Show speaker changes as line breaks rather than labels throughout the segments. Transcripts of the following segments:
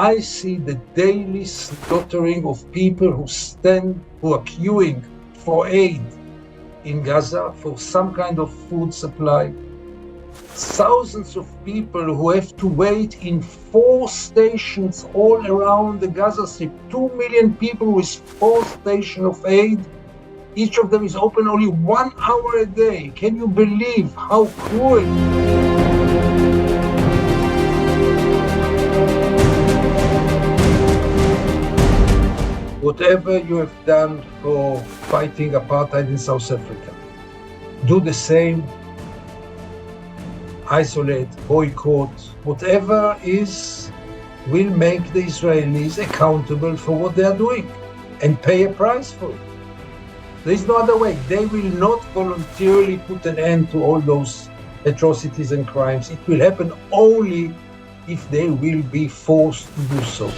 I see the daily slaughtering of people who are queuing for aid in Gaza for some kind of food supply. Thousands of people who have to wait in 4 stations all around the Gaza Strip. 2 million people with 4 stations of aid. Each of them is open only 1 hour a day. Can you believe how cruel? Whatever you have done for fighting apartheid in South Africa, do the same. Isolate, boycott, whatever will make the Israelis accountable for what they are doing and pay a price for it. There is no other way. They will not voluntarily put an end to all those atrocities and crimes. It will happen only if they will be forced to do so.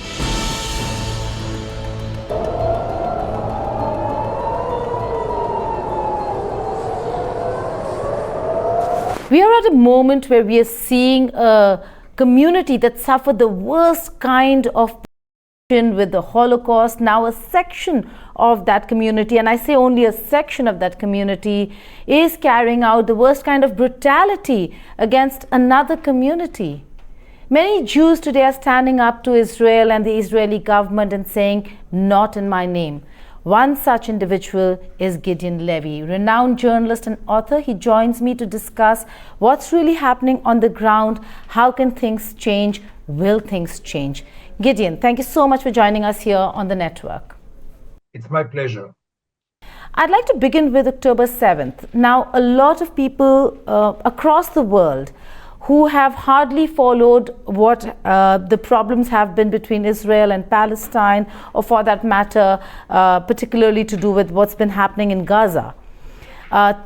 We are at a moment where we are seeing a community that suffered the worst kind of with the Holocaust. Now a section of that community, and I say only a section of that community, is carrying out the worst kind of brutality against another community. Many Jews today are standing up to Israel and the Israeli government and saying, "Not in my name." One such individual is Gideon Levy, renowned journalist and author. He joins me to discuss what's really happening on the ground. How can things change? Will things change? Gideon, thank you so much for joining us here on the network.
It's my pleasure.
I'd like to begin with October 7th. Now, a lot of people across the world who have hardly followed what the problems have been between Israel and Palestine, or for that matter, particularly to do with what's been happening in Gaza,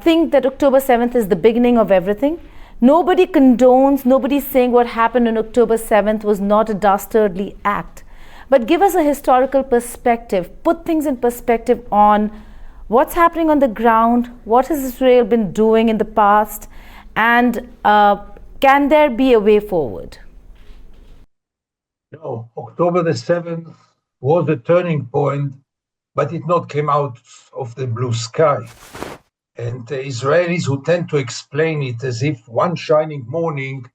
think that October 7th is the beginning of everything. Nobody condones, nobody's saying what happened on October 7th was not a dastardly act. But give us a historical perspective, put things in perspective on what's happening on the ground, what has Israel been doing in the past, and can there be a way forward?
No, October the 7th was a turning point, but it not came out of the blue sky. And the Israelis, who tend to explain it as if one shining morning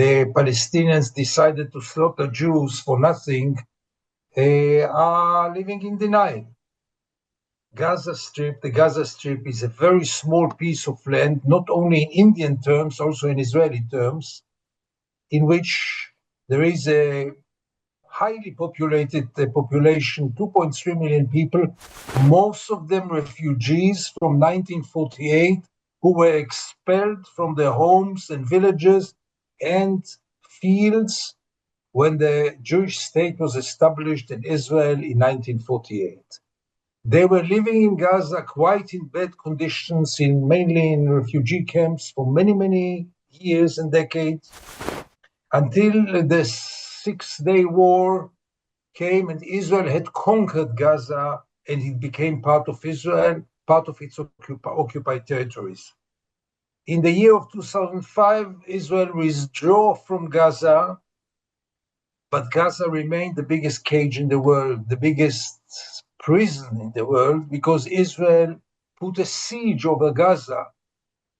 the Palestinians decided to slaughter Jews for nothing, are living in denial. The Gaza Strip is a very small piece of land, not only in Indian terms, also in Israeli terms, in which there is a highly populated population, 2.3 million people, most of them refugees from 1948, who were expelled from their homes and villages and fields when the Jewish state was established in Israel in 1948. They were living in Gaza quite in bad conditions, mainly in refugee camps for many, many years and decades, until the Six-Day War came and Israel had conquered Gaza and it became part of Israel, part of its occupied territories. In the year of 2005, Israel withdrew from Gaza, but Gaza remained the biggest cage in the world, the biggest prison in the world, because Israel put a siege over Gaza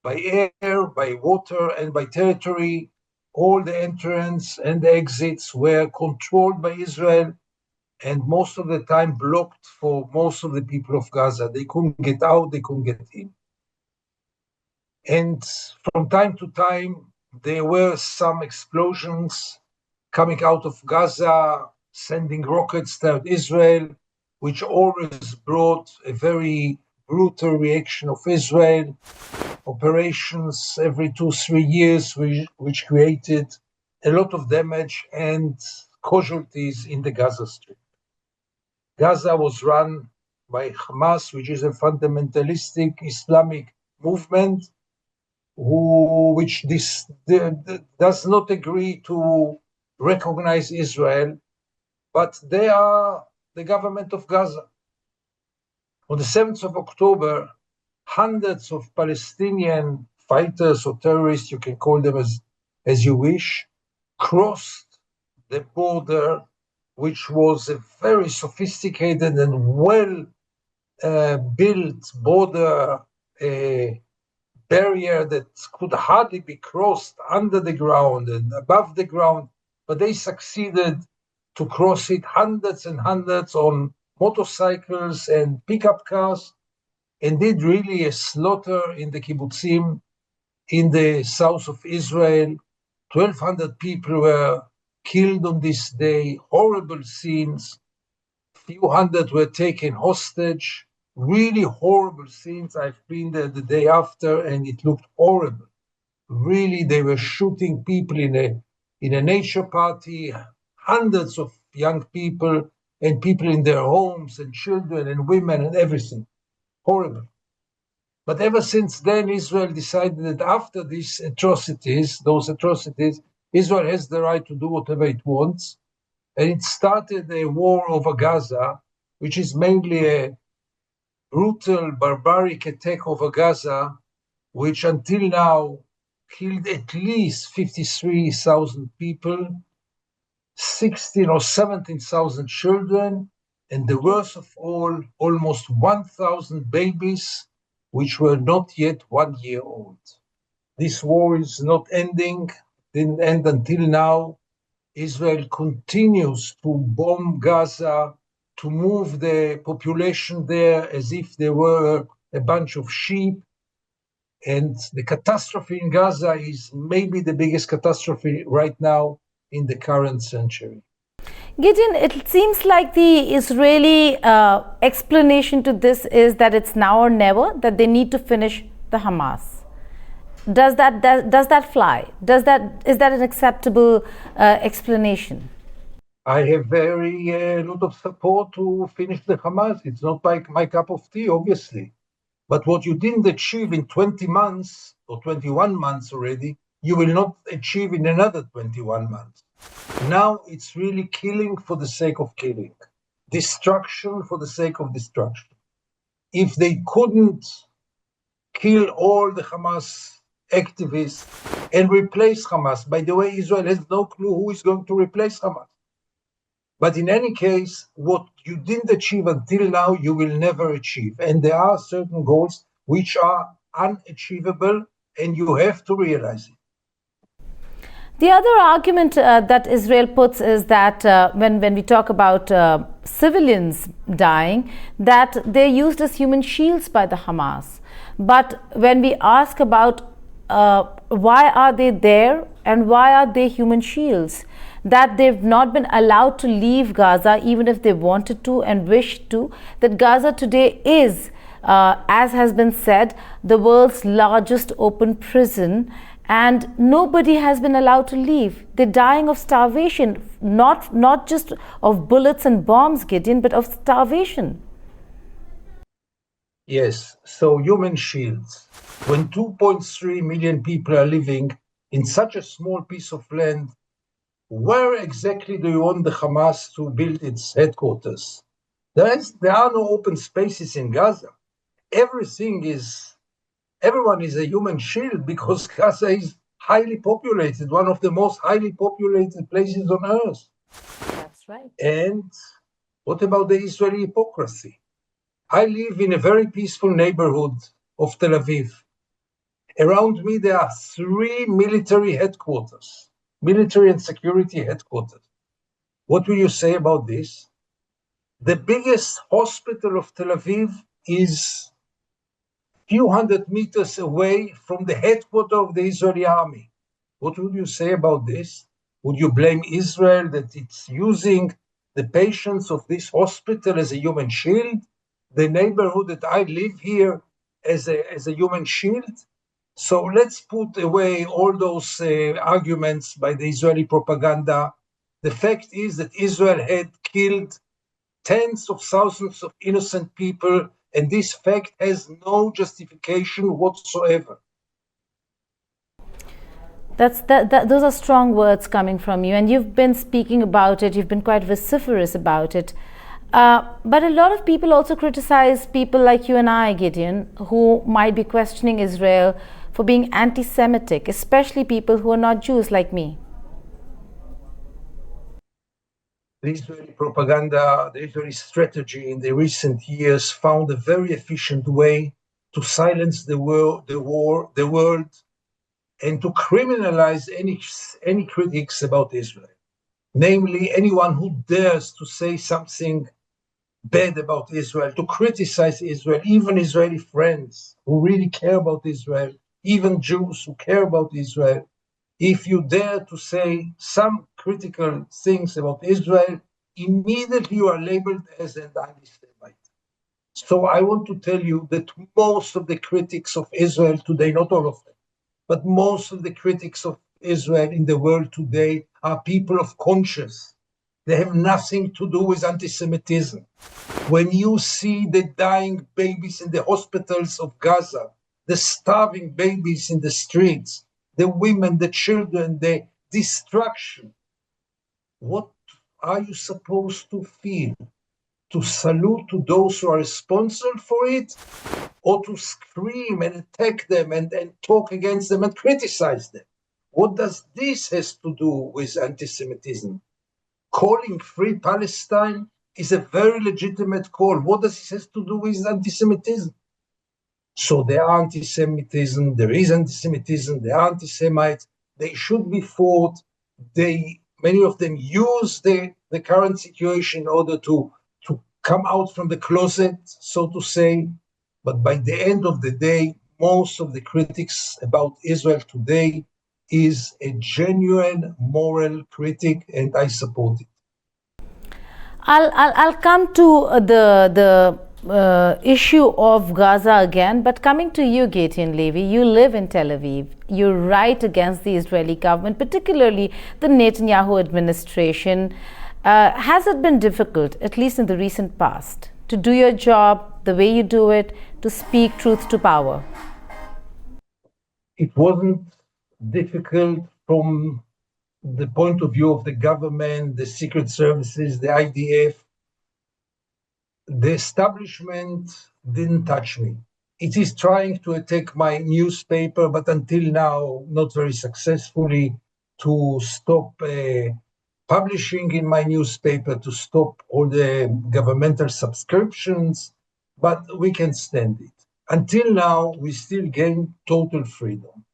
by air, by water, and by territory. All the entrance and the exits were controlled by Israel, and most of the time blocked for most of the people of Gaza. They couldn't get out, they couldn't get in. And from time to time, there were some explosions coming out of Gaza, sending rockets toward Israel, which always brought a very brutal reaction of Israel. Operations every 2-3 years, which created a lot of damage and casualties in the Gaza Strip. Gaza was run by Hamas, which is a fundamentalistic Islamic movement, which does not agree to recognize Israel, but they are the government of Gaza. On the 7th of October, hundreds of Palestinian fighters or terrorists, you can call them as you wish, crossed the border which was a very sophisticated and well built border barrier that could hardly be crossed under the ground and above the ground, but they succeeded to cross it hundreds and hundreds on motorcycles and pickup cars, and did really a slaughter in the kibbutzim in the south of Israel. 1,200 people were killed on this day, horrible scenes. Few hundred were taken hostage, really horrible scenes. I've been there the day after and it looked horrible. Really, they were shooting people in a nature party, hundreds of young people and people in their homes and children and women and everything. Horrible. But ever since then, Israel decided that after those atrocities, Israel has the right to do whatever it wants. And it started a war over Gaza, which is mainly a brutal, barbaric attack over Gaza, which until now killed at least 53,000 people, 16 or 17,000 children, and the worst of all, almost 1,000 babies, which were not yet 1 year old. This war is not ending, didn't end until now. Israel continues to bomb Gaza, to move the population there as if they were a bunch of sheep. And the catastrophe in Gaza is maybe the biggest catastrophe right now in the current century.
Gideon, it seems like the Israeli explanation to this is that it's now or never, that they need to finish the Hamas. Does that fly? Is that an acceptable explanation?
I have very lot of support to finish the Hamas. It's not my cup of tea, obviously. But what you didn't achieve in 20 months or 21 months already, you will not achieve in another 21 months. Now it's really killing for the sake of killing, destruction for the sake of destruction. If they couldn't kill all the Hamas activists and replace Hamas, by the way, Israel has no clue who is going to replace Hamas. But in any case, what you didn't achieve until now, you will never achieve. And there are certain goals which are unachievable, and you have to realize it.
The other argument that Israel puts is that when we talk about civilians dying, that they're used as human shields by the Hamas. But when we ask about why are they there and why are they human shields, that they've not been allowed to leave Gaza even if they wanted to and wished to, that Gaza today is, as has been said, the world's largest open prison, and nobody has been allowed to leave. They're dying of starvation, not just of bullets and bombs, Gideon, but of starvation.
Yes, so human shields. When 2.3 million people are living in such a small piece of land, where exactly do you want the Hamas to build its headquarters? There are no open spaces in Gaza. Everyone is a human shield because Gaza is highly populated, one of the most highly populated places on earth.
That's right.
And what about the Israeli hypocrisy? I live in a very peaceful neighborhood of Tel Aviv. Around me, there are 3 military headquarters, military and security headquarters. What will you say about this? The biggest hospital of Tel Aviv is few hundred meters away from the headquarters of the Israeli army. What would you say about this? Would you blame Israel that it's using the patients of this hospital as a human shield? The neighborhood that I live here as a human shield? So let's put away all those arguments by the Israeli propaganda. The fact is that Israel had killed tens of thousands of innocent people, and this fact has no justification whatsoever.
Those are strong words coming from you, and you've been speaking about it. You've been quite vociferous about it. But a lot of people also criticize people like you and I, Gideon, who might be questioning Israel for being anti-Semitic, especially people who are not Jews like me.
the Israeli propaganda, the Israeli strategy in the recent years found a very efficient way to silence the world, and to criminalize any critics about Israel. Namely, anyone who dares to say something bad about Israel, to criticize Israel, even Israeli friends who really care about Israel, even Jews who care about Israel. If you dare to say some critical things about Israel, immediately you are labeled as an anti-Semite. So I want to tell you that most of the critics of Israel today, not all of them, but most of the critics of Israel in the world today are people of conscience. They have nothing to do with anti-Semitism. When you see the dying babies in the hospitals of Gaza, the starving babies in the streets, the women, the children, the destruction, what are you supposed to feel? To salute to those who are responsible for it, or to scream and attack them and talk against them and criticize them? What does this has to do with anti-Semitism? Calling free Palestine is a very legitimate call. What does this have to do with anti-Semitism? So there are anti-Semitism, there is anti-Semitism, there are anti-Semites. They should be fought. Many of them use the current situation in order to come out from the closet, so to say. But by the end of the day, most of the critics about Israel today is a genuine moral critic, and I support it.
I'll come to the issue of Gaza again, but coming to you, Gideon Levy, you live in Tel Aviv. You write against the Israeli government, particularly the Netanyahu administration. Has it been difficult, at least in the recent past, to do your job the way you do it, to speak truth to power?
It wasn't difficult from the point of view of the government, the secret services, the IDF. The establishment didn't touch me. It is trying to attack my newspaper, but until now, not very successfully, to stop publishing in my newspaper, to stop all the governmental subscriptions, but we can stand it. Until now, we still gain total freedom.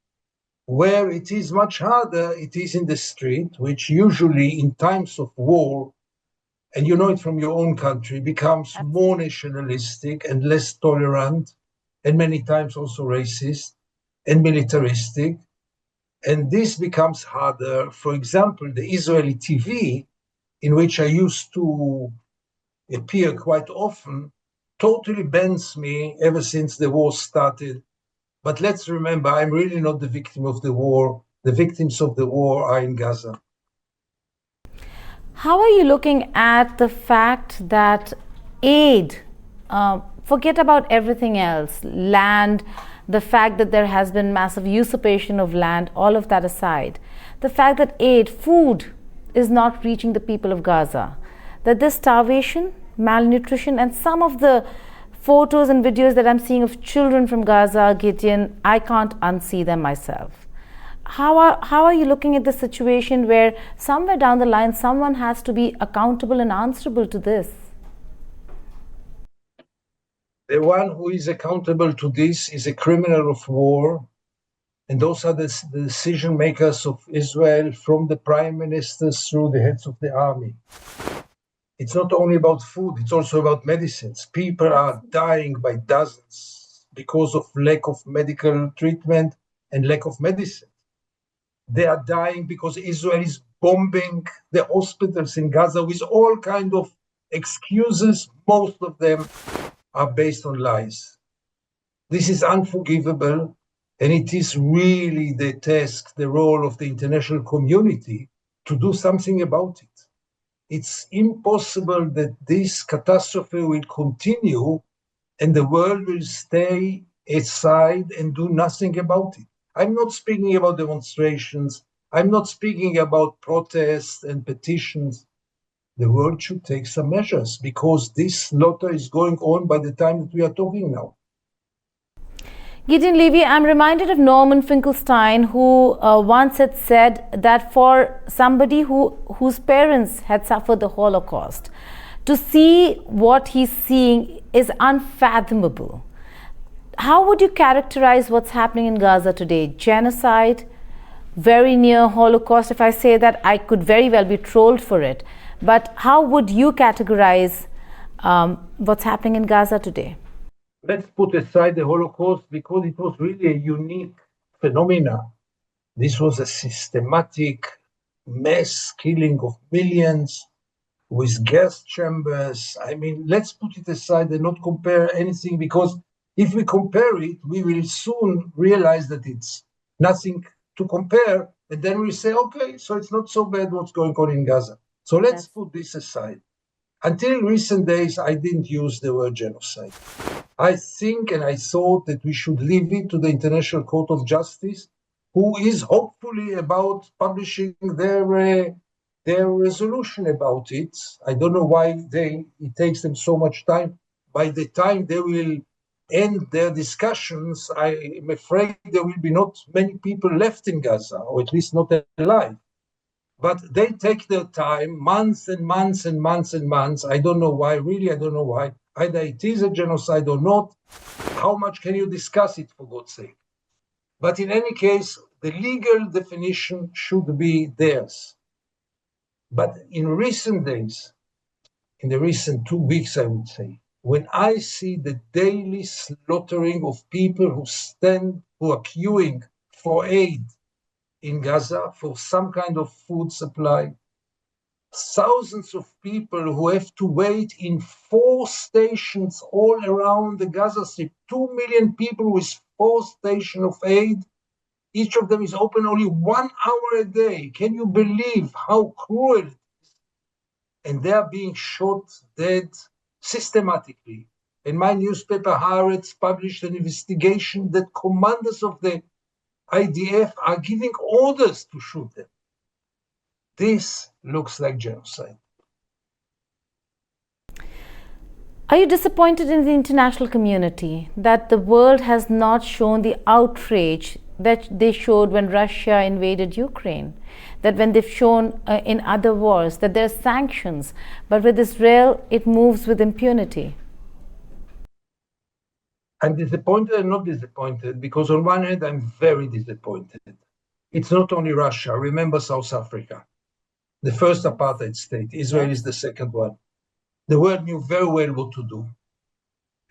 Where it is much harder, it is in the street, which usually in times of war, and you know it from your own country, becomes more nationalistic and less tolerant, and many times also racist and militaristic. And this becomes harder. For example, the Israeli TV, in which I used to appear quite often, totally bans me ever since the war started. But let's remember, I'm really not the victim of the war. The victims of the war are in Gaza.
How are you looking at the fact that aid, forget about everything else, land, the fact that there has been massive usurpation of land, all of that aside, the fact that aid, food, is not reaching the people of Gaza, that this starvation, malnutrition, and some of the photos and videos that I'm seeing of children from Gaza, Gideon, I can't unsee them myself. How are you looking at the situation where somewhere down the line someone has to be accountable and answerable to this?
The one who is accountable to this is a criminal of war, and those are the decision makers of Israel, from the prime ministers through the heads of the army. It's not only about food, it's also about medicines. People are dying by dozens because of lack of medical treatment and lack of medicine. They are dying because Israel is bombing the hospitals in Gaza with all kinds of excuses. Most of them are based on lies. This is unforgivable, and it is really the task, the role of the international community to do something about it. It's impossible that this catastrophe will continue and the world will stay aside and do nothing about it. I'm not speaking about demonstrations. I'm not speaking about protests and petitions. The world should take some measures, because this slaughter is going on by the time that we are talking now.
Gideon Levy, I'm reminded of Norman Finkelstein, who once had said that for somebody whose parents had suffered the Holocaust, to see what he's seeing is unfathomable. How would you characterize what's happening in Gaza today? Genocide, very near Holocaust. If I say that, I could very well be trolled for it. But how would you categorize what's happening in Gaza today?
Let's put aside the Holocaust because it was really a unique phenomena. This was a systematic mass killing of millions with gas chambers. I mean, let's put it aside and not compare anything, because if we compare it, we will soon realize that it's nothing to compare. And then we say, okay, so it's not so bad what's going on in Gaza. So let's put this aside. Until recent days, I didn't use the word genocide. I think and I thought that we should leave it to the International Court of Justice, who is hopefully about publishing their resolution about it. I don't know why it takes them so much time. By the time they will end their discussions, I am afraid there will be not many people left in Gaza, or at least not alive. But they take their time, months and months and months and months. I don't know why, really, I don't know why. Either it is a genocide or not. How much can you discuss it, for God's sake? But in any case, the legal definition should be theirs. But in recent days, in the recent 2 weeks, I would say, when I see the daily slaughtering of people who are queuing for aid in Gaza, for some kind of food supply, thousands of people who have to wait in 4 stations all around the Gaza Strip, 2 million people with 4 stations of aid. Each of them is open only 1 hour a day. Can you believe how cruel it is? And they are being shot dead systematically. And my newspaper, Haaretz, published an investigation that commanders of the IDF are giving orders to shoot them. This looks like genocide.
Are you disappointed in the international community that the world has not shown the outrage that they showed when Russia invaded Ukraine? That when they've shown in other wars that there are sanctions, but with Israel, it moves with impunity?
I'm disappointed and not disappointed, because on one hand, I'm very disappointed. It's not only Russia. Remember South Africa, the first apartheid state. Israel is the second one. The world knew very well what to do.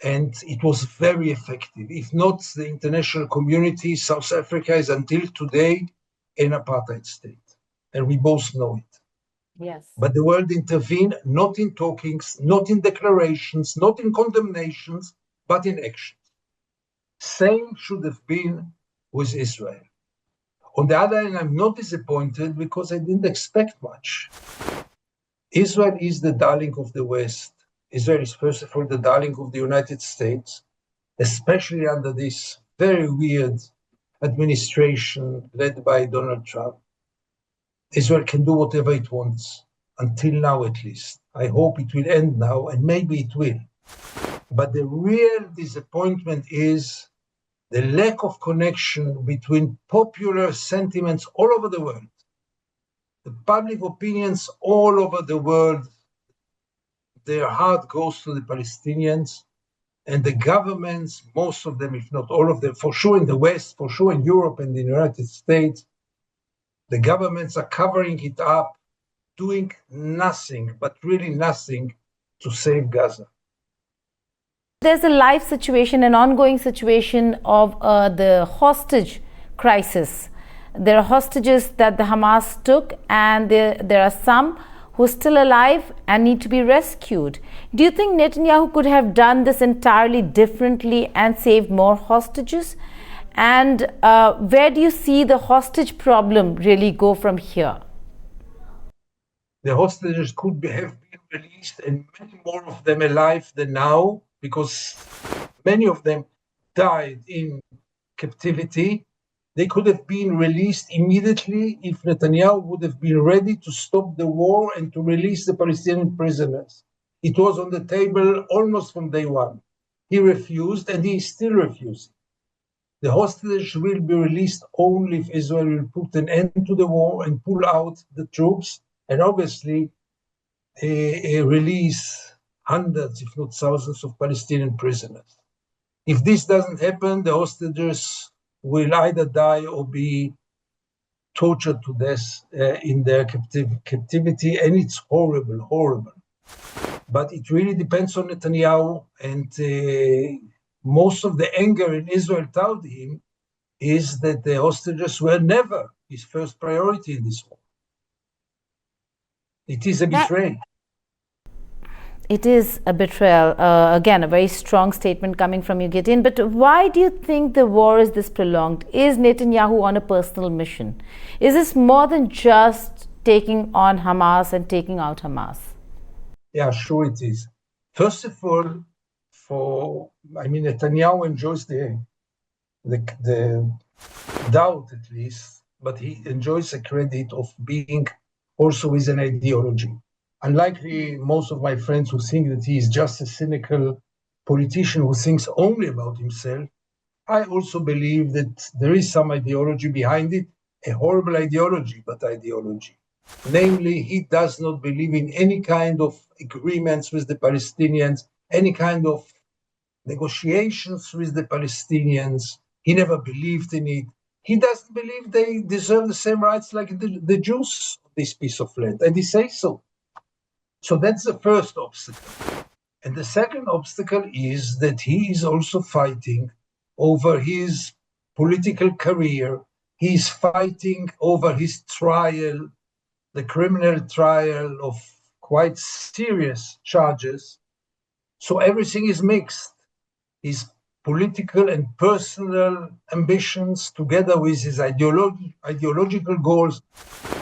And it was very effective. If not the international community, South Africa is until today an apartheid state. And we both know it.
Yes.
But the world intervened, not in talkings, not in declarations, not in condemnations, but in actions. Same should have been with Israel. On the other hand, I'm not disappointed because I didn't expect much. Israel is the darling of the West. Israel is, first of all, the darling of the United States, especially under this very weird administration led by Donald Trump. Israel can do whatever it wants, until now at least. I hope it will end now, and maybe it will. But the real disappointment is the lack of connection between popular sentiments all over the world, the public opinions all over the world. Their heart goes to the Palestinians, and the governments, most of them, if not all of them, for sure in the West, for sure in Europe and the United States, the governments are covering it up, doing nothing, but really nothing, to save Gaza.
There's a live situation, an ongoing situation of the hostage crisis. There are hostages that the Hamas took, and there are some who are still alive and need to be rescued. Do you think Netanyahu could have done this entirely differently and saved more hostages? And where do you see the hostage problem really go from here?
The hostages could have been released, and many more of them alive than now, because many of them died in captivity. They could have been released immediately if Netanyahu would have been ready to stop the war and to release the Palestinian prisoners. It was on the table almost from day one. He refused, and he is still refusing. The hostages will be released only if Israel will put an end to the war and pull out the troops, and obviously release hundreds, if not thousands, of Palestinian prisoners. If this doesn't happen, the hostages will either die or be tortured to death in their captivity, and it's horrible, horrible. But it really depends on Netanyahu, and most of the anger in Israel toward him is that the hostages were never his first priority in this war. It is a betrayal.
It is a betrayal. Again, a very strong statement coming from you, Gideon. But why do you think the war is this prolonged? Is Netanyahu on a personal mission? Is this more than just taking on Hamas and taking out Hamas?
Yeah, sure it is. First of all, Netanyahu enjoys the doubt, at least, but he enjoys the credit of being also with an ideology. Unlikely most of my friends who think that he is just a cynical politician who thinks only about himself, I also believe that there is some ideology behind it, a horrible ideology, but ideology. Namely, he does not believe in any kind of agreements with the Palestinians, any kind of negotiations with the Palestinians. He never believed in it. He doesn't believe they deserve the same rights like the Jews of this piece of land, and he says so. So that's the first obstacle. And the second obstacle is that he is also fighting over his political career. He's fighting over his trial, the criminal trial of quite serious charges. So everything is mixed. His political and personal ambitions together with his ideological goals,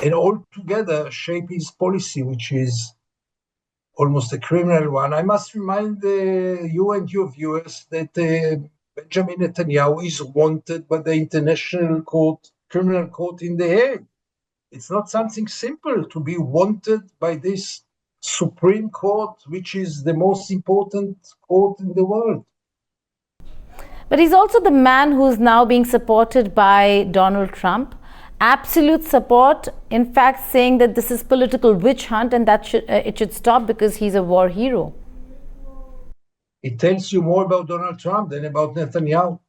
and all together shape his policy, which is almost a criminal one. I must remind you and your viewers that Benjamin Netanyahu is wanted by the International Criminal Court in The Hague. It's not something simple to be wanted by this Supreme Court, which is the most important court in the world.
But he's also the man who's now being supported by Donald Trump. Absolute support, in fact, saying that this is political witch hunt and that it should stop because he's a war hero.
It tells you more about Donald Trump than about Netanyahu.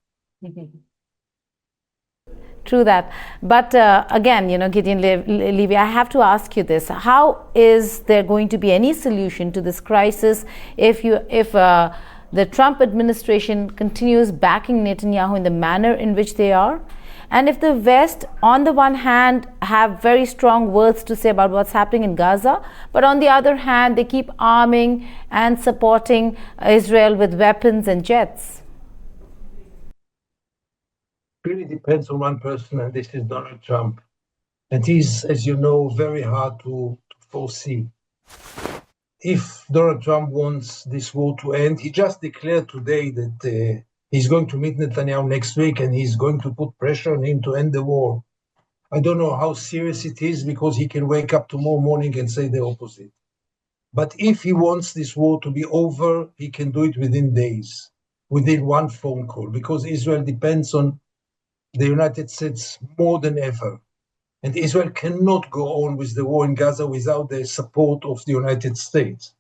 True that. But again, Gideon Levy, I have to ask you this. How is there going to be any solution to this crisis if the Trump administration continues backing Netanyahu in the manner in which they are? And if the West, on the one hand, have very strong words to say about what's happening in Gaza, but on the other hand, they keep arming and supporting Israel with weapons and jets?
It really depends on one person, and this is Donald Trump. And he's, as you know, very hard to foresee. If Donald Trump wants this war to end, he just declared today that he's going to meet Netanyahu next week and he's going to put pressure on him to end the war. I don't know how serious it is because he can wake up tomorrow morning and say the opposite. But if he wants this war to be over, he can do it within days, within one phone call, because Israel depends on the United States more than ever. And Israel cannot go on with the war in Gaza without the support of the United States.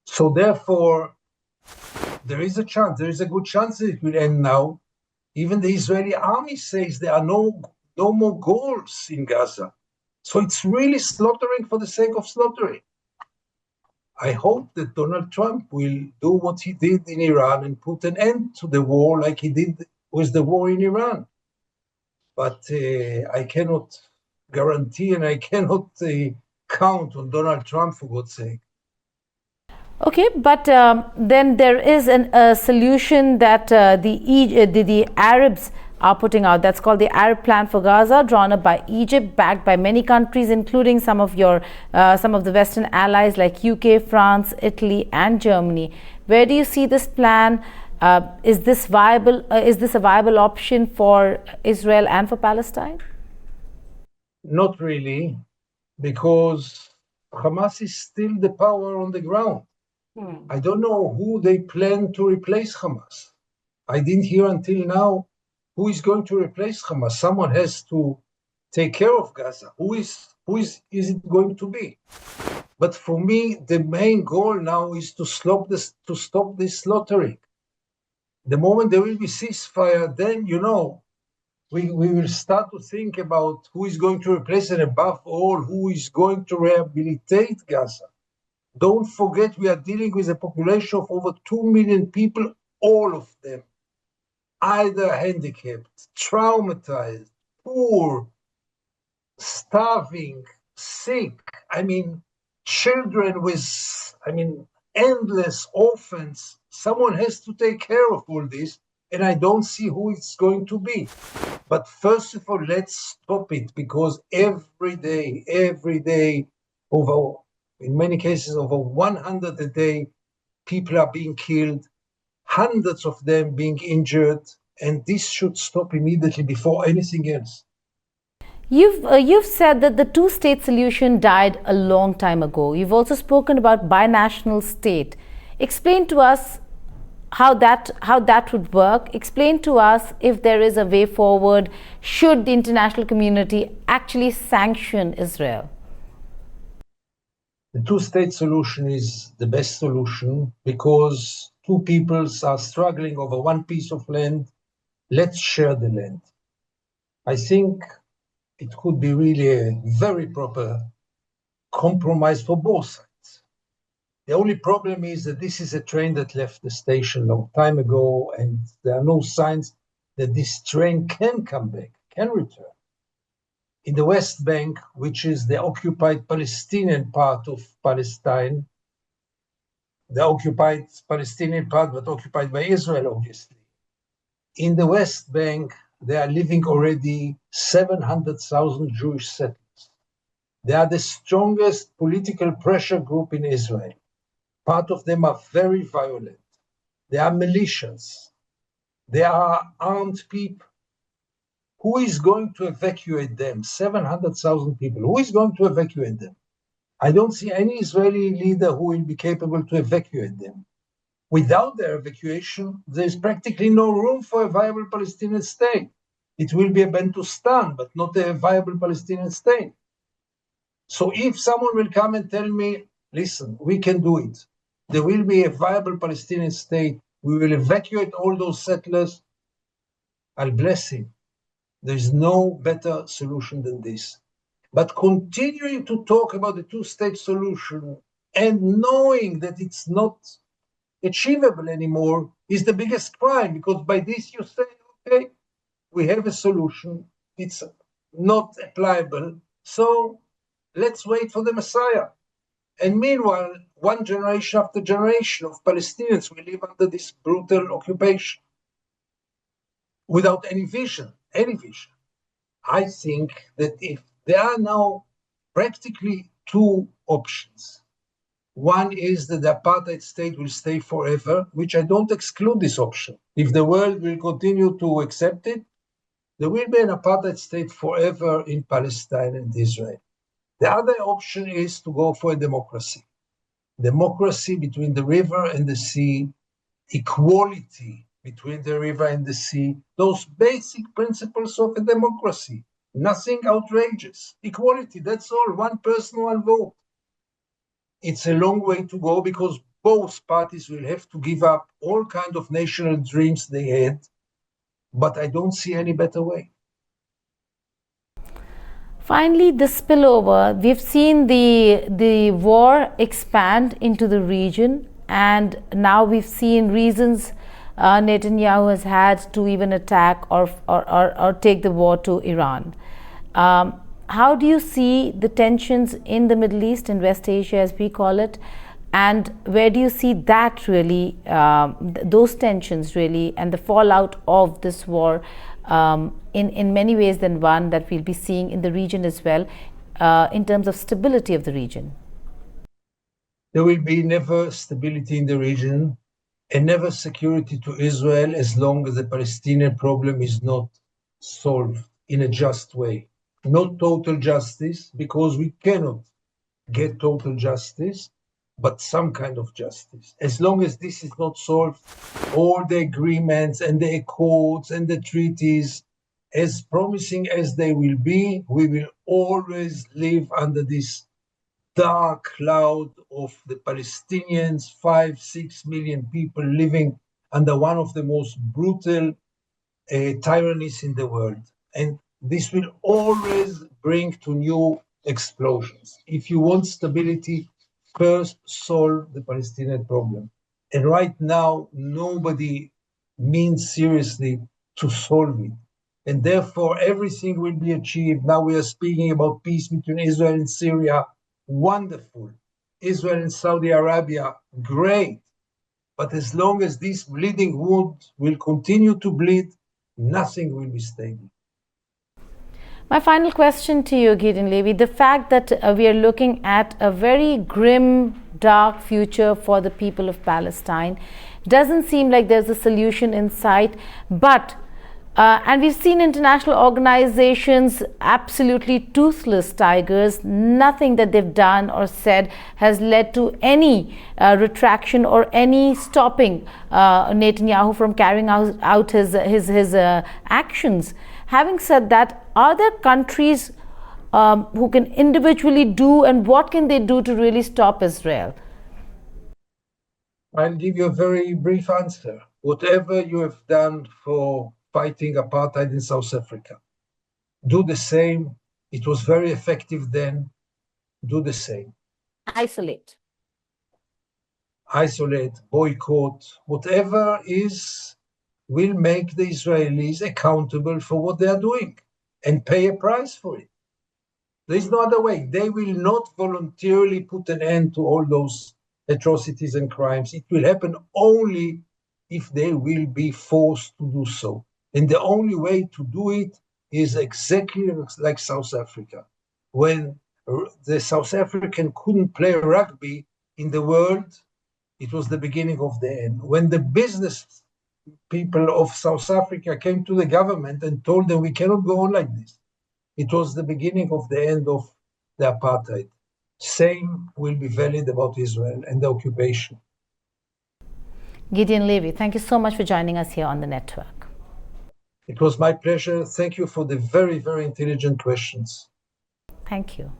So therefore, there is a chance, there is a good chance that it will end now. Even the Israeli army says there are no more goals in Gaza. So it's really slaughtering for the sake of slaughtering. I hope that Donald Trump will do what he did in Iran and put an end to the war like he did with the war in Iran. But I cannot guarantee and I cannot count on Donald Trump, for God's sake.
Okay, but then there is a solution that the Arabs are putting out. That's called the Arab Plan for Gaza, drawn up by Egypt, backed by many countries, including some of the Western allies like UK, France, Italy, and Germany. Where do you see this plan? Is this viable? Is this a viable option for Israel and for Palestine?
Not really, because Hamas is still the power on the ground. I don't know who they plan to replace Hamas. I didn't hear until now who is going to replace Hamas? Someone has to take care of Gaza. Who is it going to be? But for me, the main goal now is to stop this slaughtering. The moment there will be ceasefire, then we will start to think about who is going to replace it, above all, who is going to rehabilitate Gaza. Don't forget, we are dealing with a population of over 2 million people, all of them either handicapped, traumatized, poor, starving, sick. I mean, children with, endless orphans. Someone has to take care of all this, and I don't see who it's going to be. But first of all, let's stop it, because every day, in many cases, over 100 a day, people are being killed, hundreds of them being injured, and this should stop immediately before anything else.
You've said that the two-state solution died a long time ago. You've also spoken about binational state. Explain to us how that would work. Explain to us if there is a way forward. Should the international community actually sanction Israel?
The two-state solution is the best solution because two peoples are struggling over one piece of land. Let's share the land. I think it could be really a very proper compromise for both sides. The only problem is that this is a train that left the station a long time ago, and there are no signs that this train can come back, can return. In the West Bank, which is the occupied Palestinian part of Palestine, the occupied Palestinian part, but occupied by Israel, obviously. In the West Bank, there are living already 700,000 Jewish settlers. They are the strongest political pressure group in Israel. Part of them are very violent. They are militias. They are armed people. Who is going to evacuate them? 700,000 people. Who is going to evacuate them? I don't see any Israeli leader who will be capable to evacuate them. Without their evacuation, there is practically no room for a viable Palestinian state. It will be a Bantustan, but not a viable Palestinian state. So if someone will come and tell me, listen, we can do it. There will be a viable Palestinian state. We will evacuate all those settlers. I'll bless him. There is no better solution than this. But continuing to talk about the two-state solution and knowing that it's not achievable anymore is the biggest crime, because by this you say, okay, we have a solution, it's not applicable, so let's wait for the Messiah. And meanwhile, one generation after generation of Palestinians will live under this brutal occupation without any vision. I think that if there are now practically two options. One is that the apartheid state will stay forever, which I don't exclude this option. If the world will continue to accept it, there will be an apartheid state forever in Palestine and Israel. The other option is to go for a democracy. Democracy between the river and the sea, equality between the river and the sea, those basic principles of a democracy. Nothing outrageous. Equality, that's all. One person, one vote. It's a long way to go because both parties will have to give up all kinds of national dreams they had, but I don't see any better way.
Finally, the spillover. We've seen the war expand into the region, and now we've seen reasons Netanyahu has had to even attack or take the war to Iran. How do you see the tensions in the Middle East, in West Asia as we call it, and where do you see that really, those tensions really, and the fallout of this war in many ways than one that we'll be seeing in the region as well, in terms of stability of the region?
There will be never stability in the region and never security to Israel as long as the Palestinian problem is not solved in a just way. Not total justice, because we cannot get total justice, but some kind of justice. As long as this is not solved, all the agreements and the accords and the treaties, as promising as they will be, we will always live under this dark cloud of the Palestinians, 5-6 million people living under one of the most brutal tyrannies in the world. And this will always bring to new explosions. If you want stability, first solve the Palestinian problem. And right now, nobody means seriously to solve it. And therefore, everything will be achieved. Now we are speaking about peace between Israel and Syria. Wonderful. Israel and Saudi Arabia, great. But as long as this bleeding wound will continue to bleed, nothing will be stable.
My final question to you, Gideon Levy, the fact that we are looking at a very grim, dark future for the people of Palestine doesn't seem like there's a solution in sight, but and we've seen international organizations absolutely toothless tigers. Nothing that they've done or said has led to any retraction or any stopping Netanyahu from carrying out his actions. Having said that, are there countries who can individually do, and what can they do to really stop Israel?
I'll give you a very brief answer. Whatever you have done for fighting apartheid in South Africa, do the same. It was very effective then. Do the same.
Isolate,
boycott, whatever is, will make the Israelis accountable for what they are doing and pay a price for it. There is no other way. They will not voluntarily put an end to all those atrocities and crimes. It will happen only if they will be forced to do so. And the only way to do it is exactly like South Africa. When the South African couldn't play rugby in the world, it was the beginning of the end. When the business people of South Africa came to the government and told them we cannot go on like this, it was the beginning of the end of the apartheid. Same will be valid about Israel and the occupation.
Gideon Levy, thank you so much for joining us here on the network.
It was my pleasure. Thank you for the very, very intelligent questions.
Thank you.